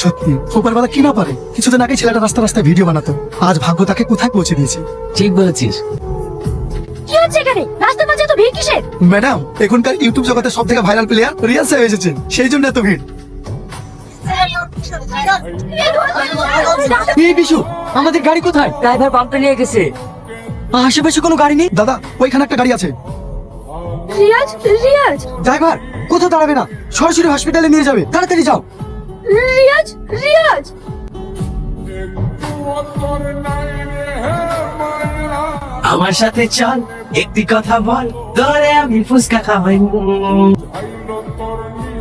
সত্যি উপরওয়ালা কি না পারে। কিছুদিন আগে ছেলেটা রাস্তা রাস্তায় ভিডিও বানাতো, আজ ভাগ্য তাকে কোথায় পৌঁছে দিয়েছে। ঠিক বলেছিস। কি হচ্ছে এখানে? রাস্তার মাঝে এত ভিড় কিসের? ম্যাডাম, এখনকার ইউটিউব জগতে সব থেকে ভাইরাল প্লেয়ার রিয়াজ সাহেব এসেছেন, সেই জন্য এত ভিড়। এই বিশু, আমাদের গাড়ি কোথায়? ড্রাইভার বাম্পে নিয়ে গেছে। আশেপাশে কোনো গাড়ি নেই। দাদা, ওইখানে একটা গাড়ি আছে। রিয়াজ, রিয়াজ, ড্রাইভার কোথাও দাঁড়াবে না, সরাসরি হসপিটালে নিয়ে যাবে, তাড়াতাড়ি যাও। রিয়াজ, রিয়াজ। আমার সাথে চল, একটি কথা বল, ধরে আমি ফুসকা খাওয়াই।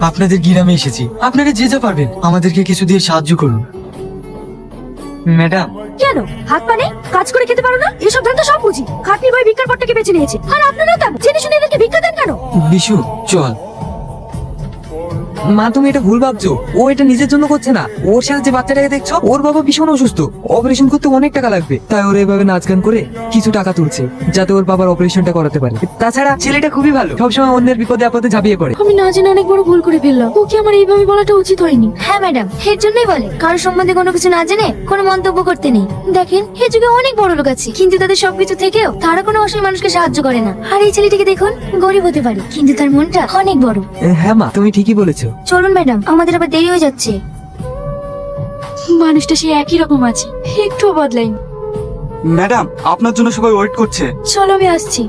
আপনাদের গ্রামে এসেছি, আপনারা যে যা পারবেন আমাদেরকে কিছু দিয়ে সাহায্য করুন। ম্যাডাম, কেন হাত পা নেই? কাজ করে খেতে পারো না? এসব ধান্দা সব বুঝি। খাটনি বই ভিক্ষার পট্টাকে বেছে নিয়েছে, আর আপনারাও তা জেনে শুনে এদেরকে ভিক্ষা দেন কেন? বিশু চল। মা, তুমি এটা ভুল ভাবছো। ও এটা নিজের জন্য করছে না। ওর সাথে যে বাচ্চাটাকে দেখছো, ওর বাবা ভীষণ অসুস্থ, অপারেশন করতে অনেক টাকা লাগবে। তাই ওর এভাবে নাচ গান করে কিছু টাকা তুলছে, যাতে ওর বাবার অপারেশনটা করাতে পারে। তাছাড়া ছেলেটা খুবই ভালো, সবসময় অন্যের বিপদে আপদে ঝাঁপিয়ে পড়ে। আমি না জেনে অনেক বড় ভুল করে ফেললাম। ওকে আমার এইভাবে বলাটা উচিত হয়নি। হ্যাঁ ম্যাডাম, এর জন্যই বলে কারোর সম্বন্ধে কোনো কিছু না জেনে কোনো মন্তব্য করতে নেই। দেখেন, এই যুগে অনেক বড় লোক আছে, কিন্তু তাদের সবকিছু থেকেও তারা কোনো অসহায় মানুষকে সাহায্য করে না। আর এই ছেলেটিকে দেখুন, গরিব হতে পারে কিন্তু তার মনটা অনেক বড়। হ্যাঁ মা, তুমি ঠিকই বলেছো। চলুন ম্যাডাম, আমাদের আবার দেরি হয়ে যাচ্ছে। মানুষটা সে একই রকম আছে, একটুও বদলায়নি। ম্যাডাম, আপনার জন্য সবাই ওয়েট করছে। চলো, আমি আসছি।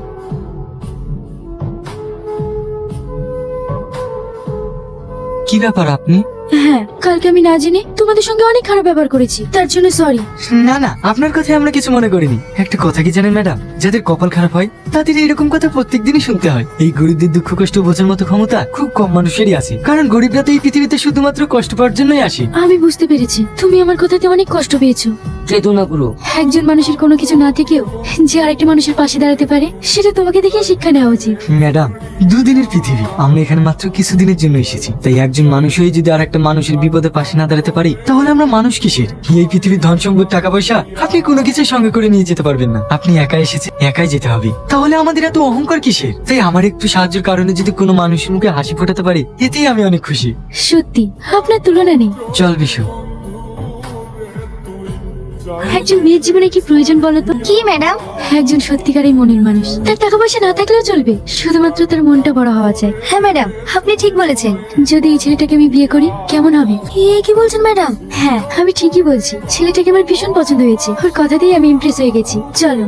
কি ব্যাপার আপনি? হ্যাঁ, কালকে আমি না জেনে তোমাদের সঙ্গে অনেক খারাপ ব্যবহার করেছি, তার জন্য সরি। না না, আপনার কথায় আমরা কিছু মনে করিনি। একটা কথা কি জানেন ম্যাডাম, যাদের কপাল খারাপ হয় তাদের এরকম কথা প্রত্যেকদিনই শুনতে হয়। এই গরিবদের দুঃখ কষ্ট বোঝার মতো ক্ষমতা খুব কম মানুষেরই আছে, কারণ গরিবরা তো এই পৃথিবীতে শুধুমাত্র কষ্ট পাওয়ার জন্যই আসে। আমি বুঝতে পেরেছি তুমি আমার কথাতে অনেক কষ্ট পেয়েছো। কেঁদো না গুরু। একজন মানুষের কোনো কিছু না থেকেও যে আরেকটা মানুষের পাশে দাঁড়াতে পারে, সেটা তোমাকে দেখে শিক্ষা নেওয়া উচিত। ম্যাডাম, দুদিনের পৃথিবী, আমরা এখানে মাত্র কিছুদিনের জন্য এসেছি। তাই একজন মানুষ হয়ে যদি আর একটা মানুষের বিপদে পাশে না দাঁড়াতে পারি, তাহলে আমরা মানুষ কিসের? এই পৃথিবীর ধন সম্পদ টাকা পয়সা আপনি কোনো কিছু সঙ্গে করে নিয়ে যেতে পারবেন না। আপনি একাই এসেছেন, একাই যেতে হবে। তাহলে আমাদের এত অহংকার কিসের? তাই আমার একটু সাহায্যের কারণে যদি কোনো মানুষের মুখে হাসি ফোটাতে পারি, এতেই আমি অনেক খুশি। সত্যি আপনার তুলনা নেই। চল বিশু। একজন মেয়ের জীবনে কি প্রয়োজন বলো তো? কি ম্যাডাম? একজন সত্যিকারের মনের মানুষ। তার টাকা পয়সা না থাকলেও চলবে, শুধুমাত্র তার মনটা বড় হওয়া চাই। হ্যাঁ ম্যাডাম, আপনি ঠিক বলেছেন। যদি এই ছেলেটাকে আমি বিয়ে করি কেমন হবে? কি বলছেন ম্যাডাম? হ্যাঁ, আমি ঠিকই বলছি। ছেলেটাকে আমার ভীষণ পছন্দ হয়েছে, ওর কথাতেই আমি ইমপ্রেস হয়ে গেছি। চলো।